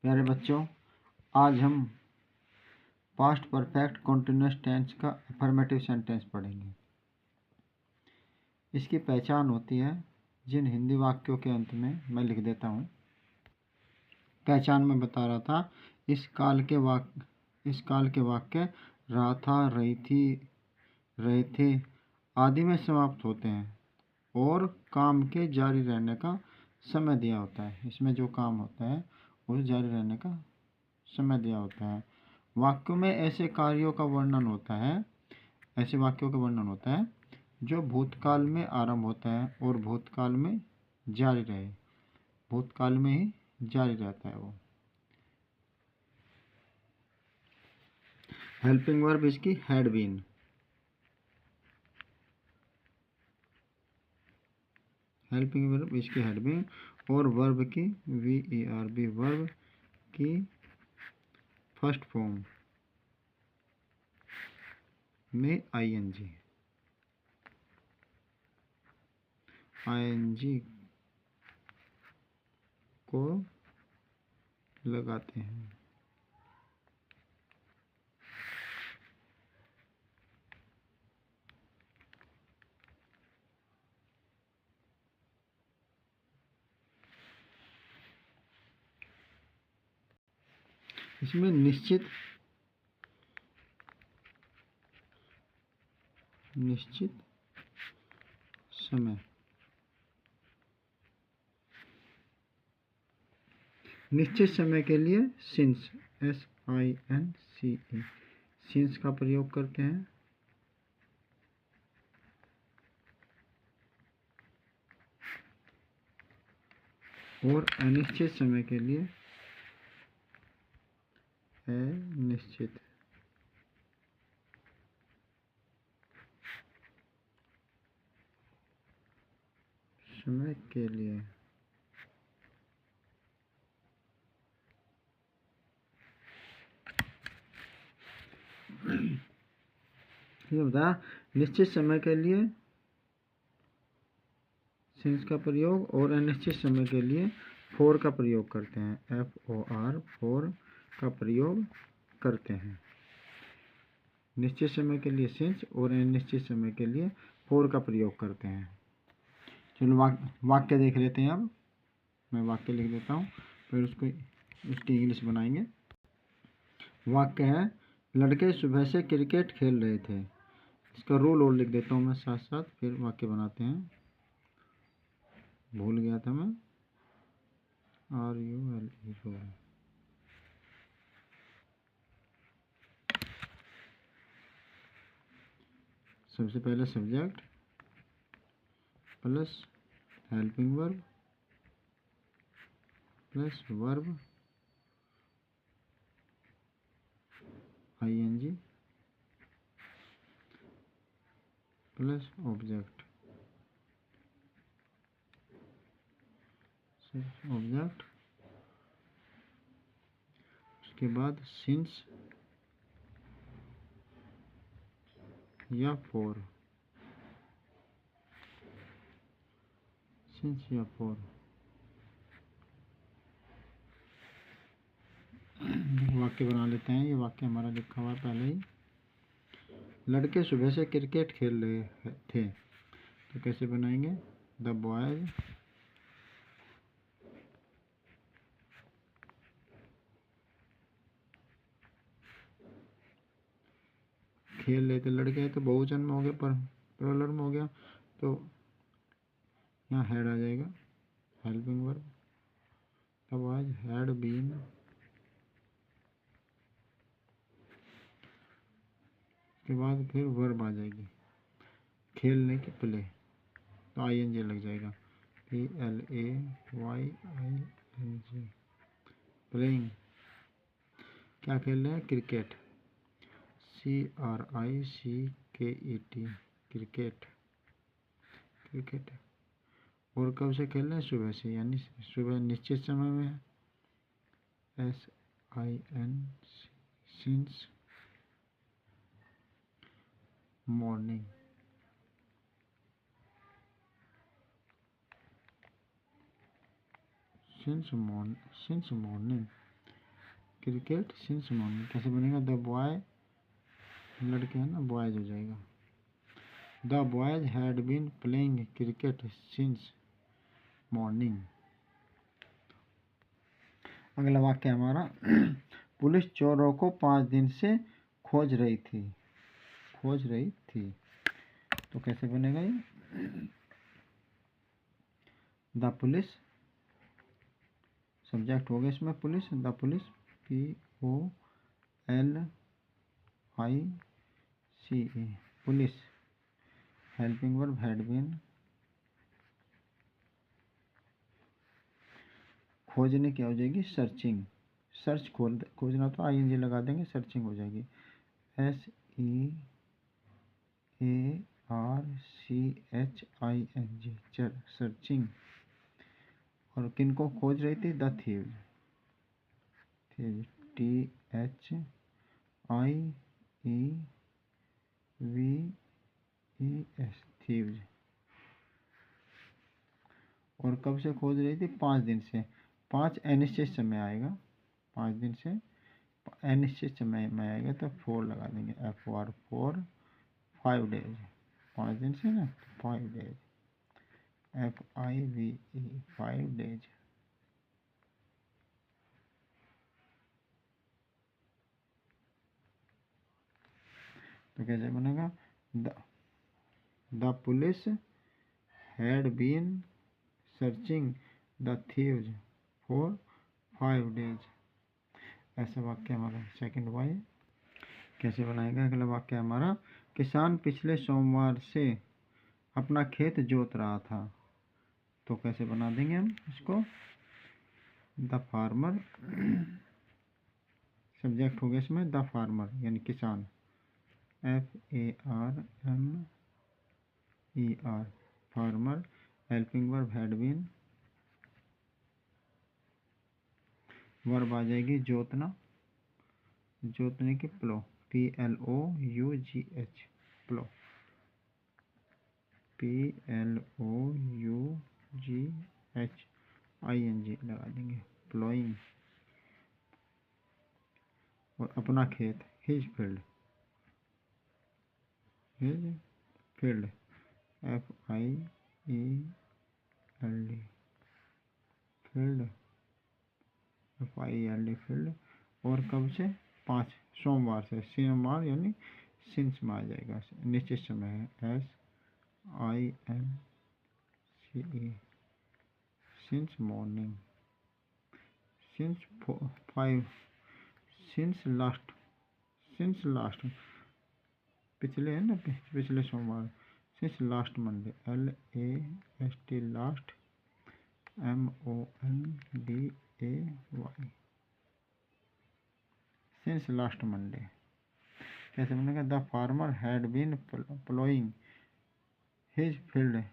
प्यारे बच्चों, आज हम पास्ट परफेक्ट कॉन्टिन्यूअस टेंस का अफर्मेटिव सेंटेंस पढ़ेंगे। इसकी पहचान होती है जिन हिंदी वाक्यों के अंत में मैं लिख देता हूँ। पहचान में बता रहा था, इस काल के वाक्य रहा था, रही थी, रहे थे आदि में समाप्त होते हैं और काम के जारी रहने का समय दिया होता है। इसमें जो काम होता है उस जारी रहने का समय दिया होता है। वाक्यों में ऐसे वाक्यों का वर्णन होता है जो भूतकाल में आरंभ होता है और भूतकाल में जारी रहे, भूतकाल में ही जारी रहता है वो। हेल्पिंग वर्ब इसकी हैड बीन, हेल्पिंग वर्ब इसकी हैड बीन, और वर्ब की VERB वर्ब की फर्स्ट फॉर्म में ING को लगाते हैं। इसमें निश्चित समय, निश्चित समय के लिए सिंस SINCE सिंस का प्रयोग करते हैं। और अनिश्चित समय के लिए अनिश्चित समय के लिए ये बता, निश्चित समय के लिए सिंस का प्रयोग और अनिश्चित समय के लिए फॉर का प्रयोग करते हैं। FOR फॉर का प्रयोग करते हैं। निश्चित समय के लिए सिंस और अनिश्चित समय के लिए फॉर का प्रयोग करते हैं। चलो वाक्य देख लेते हैं। अब मैं वाक्य लिख देता हूँ, फिर उसकी इंग्लिश बनाएंगे। वाक्य है, लड़के सुबह से क्रिकेट खेल रहे थे। इसका रूल और लिख देता हूँ मैं साथ साथ, फिर वाक्य बनाते हैं। भूल गया था मैं, RULE रूल। सबसे पहले subject plus helping verb plus verb ING plus object उसके बाद सिंस या फॉर, सिंस या फॉर। वाक्य बना लेते हैं। ये वाक्य हमारा लिखा हुआ पहले ही। लड़के सुबह से क्रिकेट खेल रहे थे, तो कैसे बनाएंगे? द बॉयज खेल रहे थे। लड़के तो बहुवचन में हो गया, पर प्लूरल में हो गया, तो यहाँ हैड आ जाएगा, helping verb. The boys had been, के बाद फिर वर्ब आ जाएगी, खेलने के प्ले, तो ING लग जाएगा, PLAYING। प्लेइंग, क्या खेल रहे हैं? Cricket, CRICKET, cricket, cricket. और कब से खेल रहे हैं? सुबह से, यानी सुबह निश्चित समय में है, SINC since morning, since morning. Cricket since morning कैसे बनेगा? द बॉय, लड़के हैं ना, बॉयज हो जाएगा। The boys had been playing cricket since morning. अगला वाक्य हमारा पुलिस चोरों को 5 दिन से खोज रही थी। खोज रही थी तो कैसे बनेगा ये? द पुलिस, सब्जेक्ट हो गया इसमें police, the police, POLICE, police, helping verb had been, खोजने क्या हो जाएगी? सर्चिंग, सर्च खोजना तो ING लगा देंगे, सर्चिंग हो जाएगी SEARCHING, सर्चिंग। और किन को खोज रही थी? The thieves, THIEVES, thieves. और कब से खोज रही थी? 5 दिन से। 5 अनिश्चित समय आएगा, 5 दिन से अनिश्चित समय में आएगा तो 4 लगा देंगे, FOR, 4, 5 डेज, 5 दिन से ना, 5 डेज, FIVE, 5 डेज। तो कैसे बनेगा? The police had been searching the thieves for 5 days. ऐसा वाक्य हमारा सेकंड वाई। कैसे बनाएगा? अगला वाक्य हमारा किसान पिछले सोमवार से अपना खेत जोत रहा था। तो कैसे बना देंगे हम इसको? द फार्मर, सब्जेक्ट हो गया इसमें द फार्मर यानी किसान, FARMER, farmer, helping verb had been, verb आ जाएगी जोतना, जोतने की प्लो, PLOUGH, प्लो, PLOUGHING लगा देंगे, प्लोइंग। और अपना खेत, his field, his field, FIELD, field, FIELD, field. और कब से? 5 सोमवार से, सोमवार यानी सिंस में आ जाएगा, निश्चित समय है, SINCE, since morning, since 5, since last, since last पिछले है ना, पिछले सोमवार, since last Monday, LAST, last, MONDAY, since last Monday. कैसे बनेगा? The farmer had been ploughing his field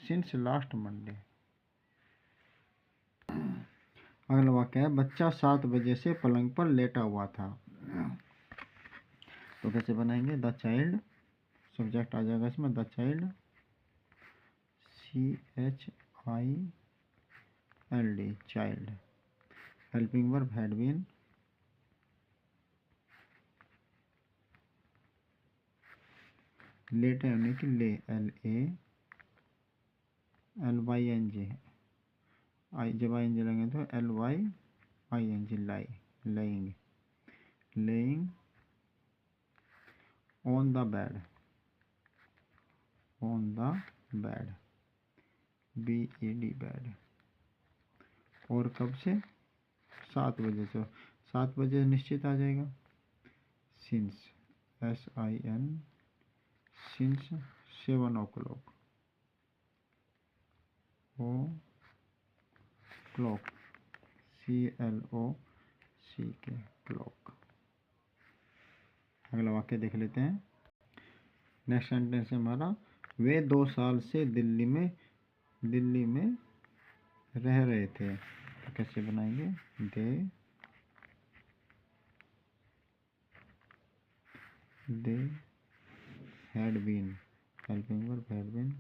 since last Monday. अगला वाक्य है बच्चा 7 बजे से पलंग पर लेटा हुआ था। तो कैसे बनाएंगे? द चाइल्ड, सब्जेक्ट आ जाएगा इसमें the child, CHILD, child, helping verb had been, लेटे होने की ले, LALYNG, जब ING लगेंगे तो LYING, lie, laying, laying on the bed, on the bed, BED, bed. और कब से? 7 बजे से, 7 बजे निश्चित आ जाएगा, since, SIN, since 7 o'clock, clock, CLOCK, clock. अगला वाक्य देख लेते हैं। नेक्स्ट सेंटेंस है हमारा वे 2 साल से दिल्ली में रह रहे थे। तो कैसे बनाएंगे? They had been, helping verb had been,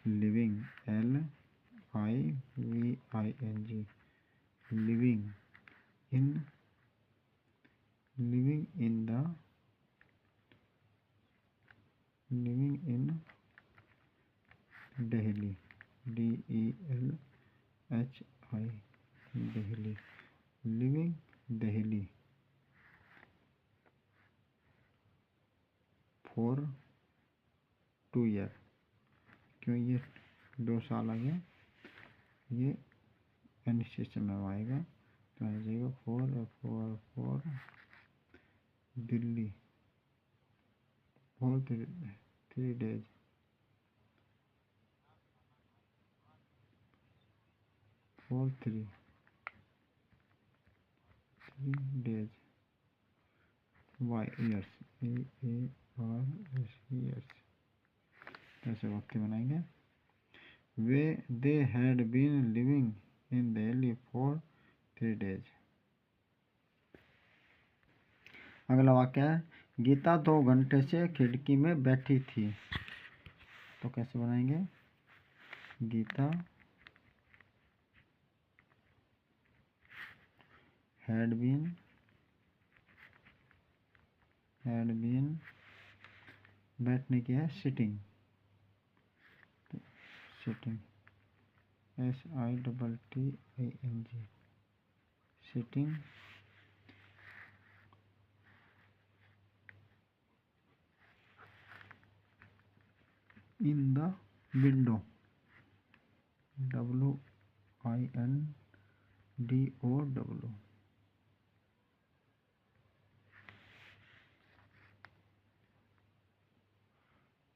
living, LIVING, living in Delhi, DELHI, Delhi, living Delhi for 2 year। क्यों ये 2 साल आ गया, ये अनिश्चित समय में आएगा तो आ जाएगा for Delhi for 3 days, for 3 days, Y ears, EARS, ऐसे वाक्य बनाएंगे। They had been living in Delhi for 3 days। अगला वाक्य है गीता 2 घंटे से खिड़की में बैठी थी। तो कैसे बनाएंगे, गीता had been बैठने की है sitting, SITTING, sitting in the window, WINDOW,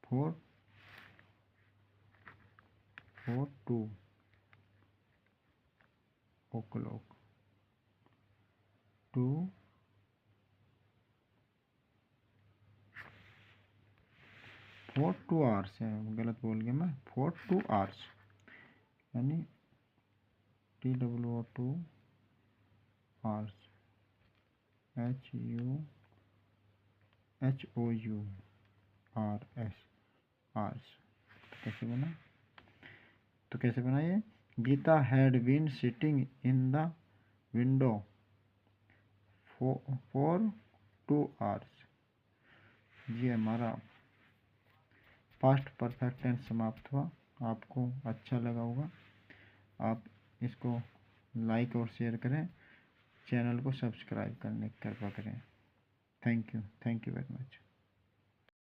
for 2 o'clock, for 2 hours है, गलत बोल गया मैं, for 2 hours यानी TWO 2 hours, HOURS, hours। तो कैसे बना ये, Gita had been sitting in the window for 2 hours। ये हमारा पास्ट परफेक्ट टेंस समाप्त हुआ। आपको अच्छा लगा होगा, आप इसको लाइक और शेयर करें, चैनल को सब्सक्राइब करने कृपा करें। Thank you very much.